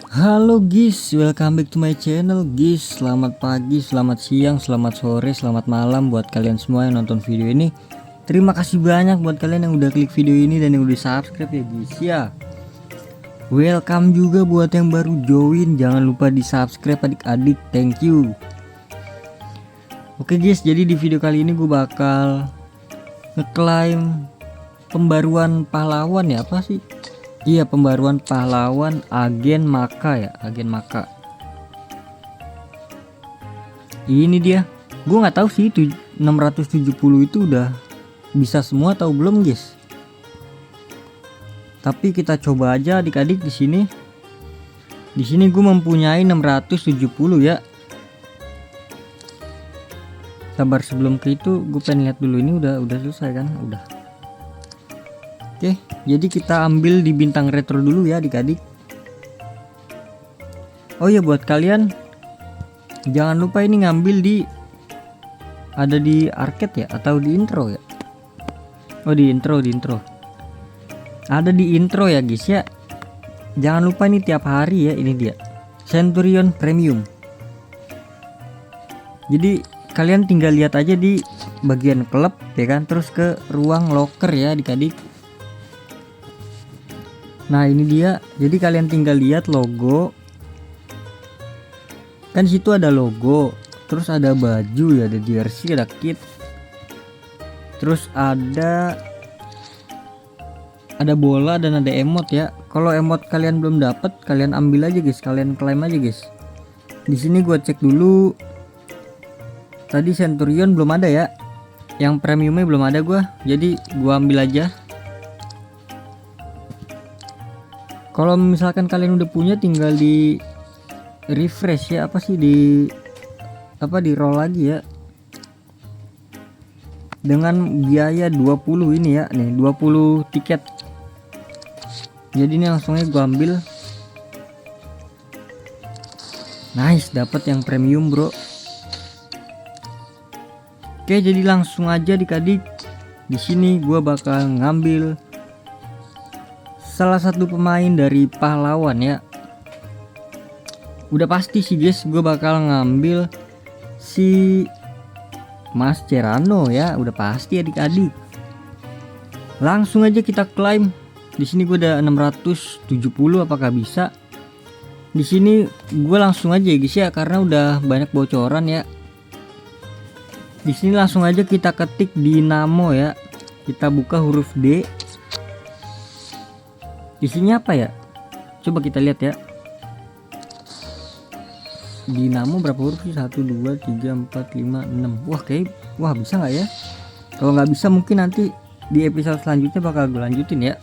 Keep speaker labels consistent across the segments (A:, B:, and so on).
A: Halo guys, welcome back to my channel guys. Selamat pagi, selamat siang, selamat sore, selamat malam buat kalian semua yang nonton video ini. Terima kasih banyak buat kalian yang udah klik video ini dan yang udah subscribe ya guys ya. Welcome juga buat yang baru join, jangan lupa di subscribe adik-adik, thank you. Oke guys, jadi di video kali ini gue bakal ngeklaim pembaruan pahlawan ya, apa sih? Iya, pembaruan pahlawan agen Maka ya, agen Maka. Ini dia. Gue nggak tahu sih itu 670 itu udah bisa semua atau belum, guys. Tapi kita coba aja adik-adik di sini. Di sini gue mempunyai 670 ya. Sabar, sebelum ke itu gue pengen lihat dulu ini udah selesai kan? Udah. Oke, jadi kita ambil di bintang retro dulu ya adik-adik. Oh ya, buat kalian jangan lupa ini ngambil ada di arcade ya atau di intro ya. Oh, di intro. Ada di intro ya guys ya. Jangan lupa ini tiap hari ya, ini dia. Centurion Premium. Jadi kalian tinggal lihat aja di bagian klub ya kan, terus ke ruang locker ya adik-adik. Nah ini dia, jadi kalian tinggal lihat logo. Kan situ ada logo, terus ada baju ya, ada jersey, ada kit. Terus ada bola dan ada emot ya. Kalau emot kalian belum dapat, kalian ambil aja guys, kalian klaim aja guys. Di sini gua cek dulu. Tadi Centurion belum ada ya. Yang premiumnya belum ada gua, jadi gua ambil aja. Kalau misalkan kalian udah punya, tinggal di refresh ya, di roll lagi ya. Dengan biaya 20 ini ya, nih 20 tiket. Jadi ini langsungnya gua ambil. Nice, dapat yang premium, bro. Oke, jadi langsung aja adik-adik. Di sini gua bakal ngambil salah satu pemain dari pahlawan ya. Udah pasti sih guys, gue bakal ngambil si Mascherano ya, udah pasti adik-adik. Langsung aja kita klaim. Di sini gue udah 670, apakah bisa? Di sini gue langsung aja guys ya, karena udah banyak bocoran ya. Di sini langsung aja kita ketik Dinamo ya. Kita buka huruf D. Isinya apa ya? Coba kita lihat ya. Dinamo berapa huruf sih? 1, 2, 3, 4, 5, 6. Wah bisa nggak ya? Kalau nggak bisa mungkin nanti di episode selanjutnya bakal gue lanjutin ya.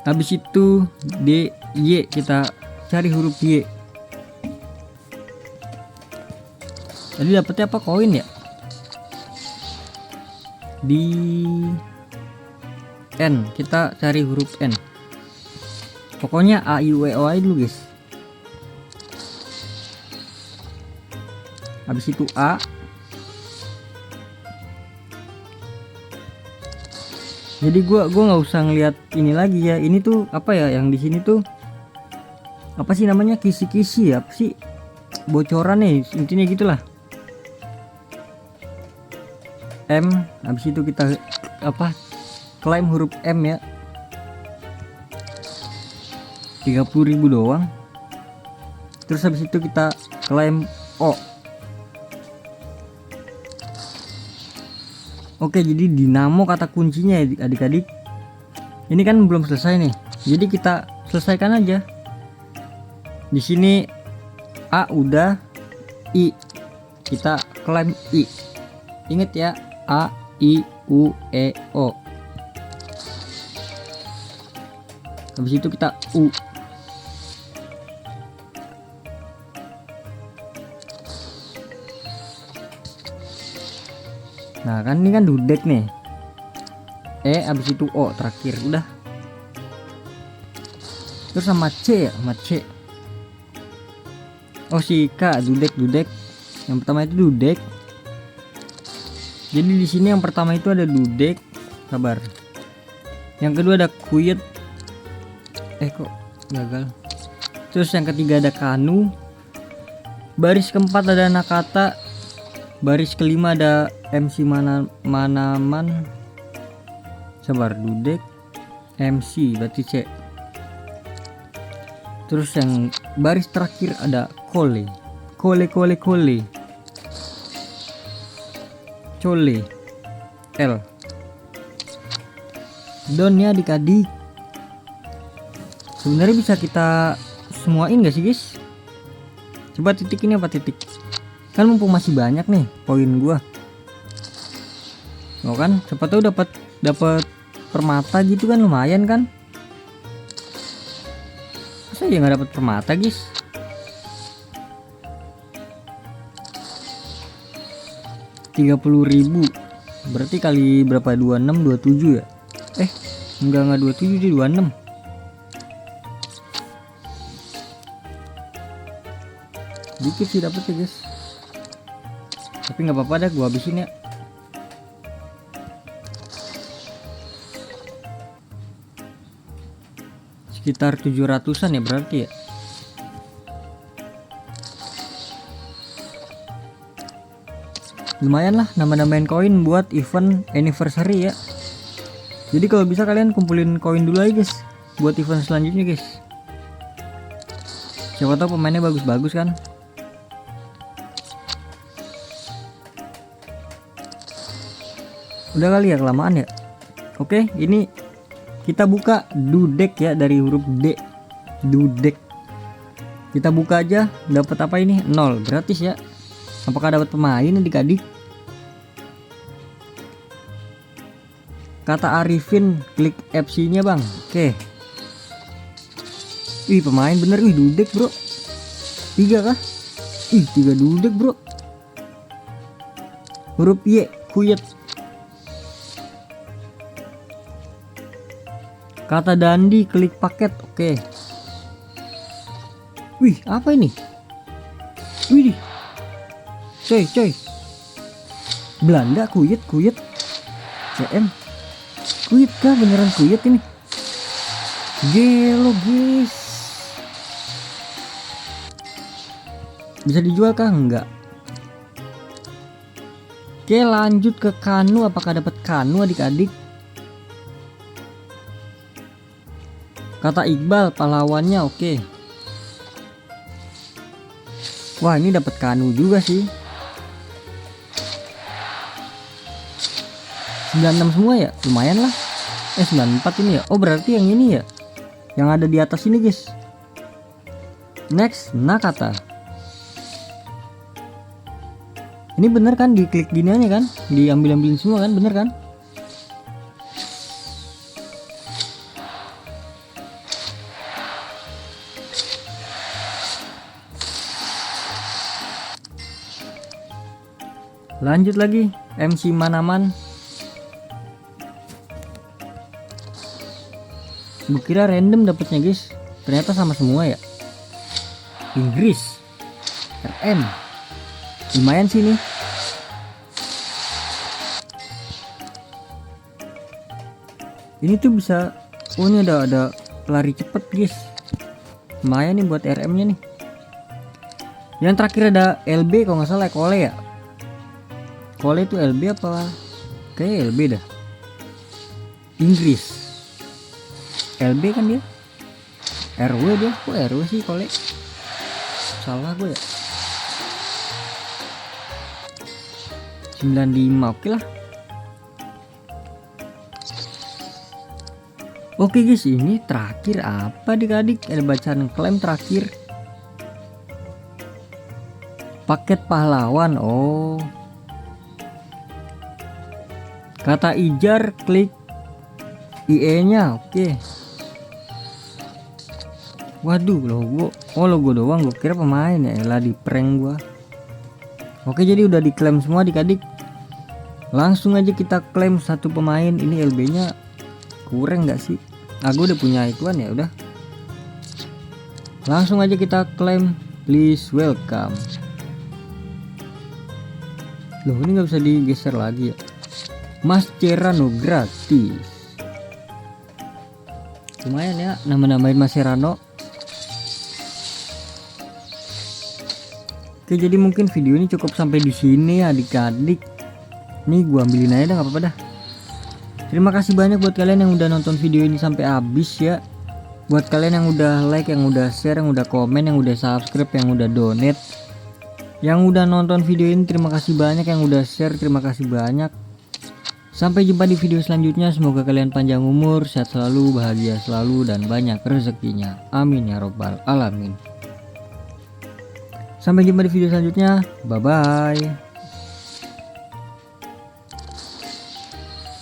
A: Habis itu D, Y, kita cari huruf Y. Tadi dapetnya apa? Koin ya? Di N, kita cari huruf N. Pokoknya A I U E O I dulu guys. Habis itu A. Jadi gua nggak usah ngeliat ini lagi ya. Ini tuh apa ya, yang di sini tuh apa sih namanya, kisi-kisi ya, apa sih bocoran nih, intinya gitulah. M, habis itu kita klaim huruf M ya. 30.000 doang. Terus habis itu kita klaim O. Oke, jadi Dinamo kata kuncinya ya adik-adik. Ini kan belum selesai nih. Jadi kita selesaikan aja. Di sini A udah, I kita klaim I. Ingat ya, A I U E O. Habis itu kita U. Nah kan ini kan dudek nih. E, habis itu O terakhir, udah. Terus sama C ya, sama C. Oh si K, dudek. Yang pertama itu dudek. Jadi di sini yang pertama itu ada dudek. Sabar. Yang kedua ada quiet. Kok gagal. Terus yang ketiga ada Kanu, baris keempat ada Nakata, baris kelima ada MC Manaman, sabar Dudek, MC berarti C. Terus yang baris terakhir ada Cole, L. Don ya adik-adik. Sebenarnya bisa kita semuain gak sih guys? Coba titik ini apa titik? Kan mumpung masih banyak nih poin gua. Oh kan, siapa tahu dapat permata gitu kan, lumayan kan? Masa ya nggak dapat permata guys? Rp30.000 berarti kali berapa? 26, 27 ya? Enggak 27, dia 26. Dikit sih dapetnya guys, tapi nggak apa-apa dah, gua habisin ya. Sekitar 700-an ya berarti ya. Lumayan lah nambah-nambahin koin buat event anniversary ya. Jadi kalau bisa kalian kumpulin koin dulu aja guys buat event selanjutnya guys. Siapa tahu pemainnya bagus-bagus kan. Udah kali ya, kelamaan ya. Oke, ini kita buka Dudek ya, dari huruf D. Dudek. Kita buka aja, dapat apa ini? 0, gratis ya. Apakah dapat pemain adik-adik? Kata Arifin, klik FC-nya bang. Oke. Ih, pemain bener. Ih, Dudek bro. 3 kah? Ih, 3 Dudek bro. Huruf Y, Kuyet. Kata Dandi, klik paket. Oke. Wih, apa ini? Wih, coy. Belanda, Kuyet. CM. Kuyet kah? Beneran Kuyet ini? Gelo guys. Bisa dijual kah? Enggak. Oke, lanjut ke Kanu. Apakah dapat Kanu adik-adik? Kata Iqbal, pahlawannya. Oke. Wah, ini dapat Kanu juga sih. 96 semua ya, lumayan lah. 94 ini ya. Oh, berarti yang ini ya, yang ada di atas ini guys. Next, Nakata. Ini bener kan, diklik gini aja kan, diambil-ambilin semua kan, bener kan? Lanjut lagi, MC Manaman. Gue kira random dapetnya guys, ternyata sama semua ya. Inggris, RM, lumayan sih nih. Ini tuh bisa, oh ini ada pelari cepet guys, lumayan nih buat RM nya nih. Yang terakhir ada LB, kalau nggak salah Cole ya. Cole itu LB apa? Kayak LB dah. Inggris. LB kan dia. RW dia. Kok RW sih Cole? Salah gue ya. 95, oke lah. Oke guys, ini terakhir apa adik-adik? Ada bacaan klaim terakhir. Paket pahlawan. Oh. Kata Ijar, klik IE-nya. Oke. Waduh, logo. Oh, logo doang. Gue kira pemain ya. Elah, di prank gua. Oke, jadi udah diklaim semua adik-adik. Langsung aja kita klaim satu pemain. Ini LB-nya kurang nggak sih? Aku udah punya ituan ya, udah. Langsung aja kita klaim. Please welcome. Loh, ini nggak bisa digeser lagi ya. Mas Cerano gratis. lumayan ya, nambah-nambahin Mascherano. Oke, jadi mungkin video ini cukup sampai di sini adik-adik. Nih gua ambilin aja dah, nggak apa-apa dah. Terima kasih banyak buat kalian yang udah nonton video ini sampai habis ya. Buat kalian yang udah like, yang udah share, yang udah komen, yang udah subscribe, yang udah donate, yang udah nonton video ini, terima kasih banyak. Yang udah share, terima kasih banyak. Sampai jumpa di video selanjutnya. Semoga kalian panjang umur, sehat selalu, bahagia selalu, dan banyak rezekinya. Amin ya robbal alamin. Sampai jumpa di video selanjutnya. Bye bye.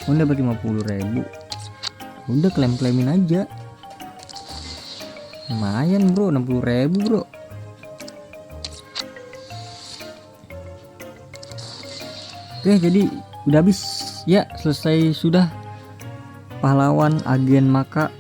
A: Udah dapat 50.000. Udah klaim-klaimin aja. Lumayan bro, 60.000 bro. Oke, jadi udah habis ya, selesai sudah pahlawan agen Maka.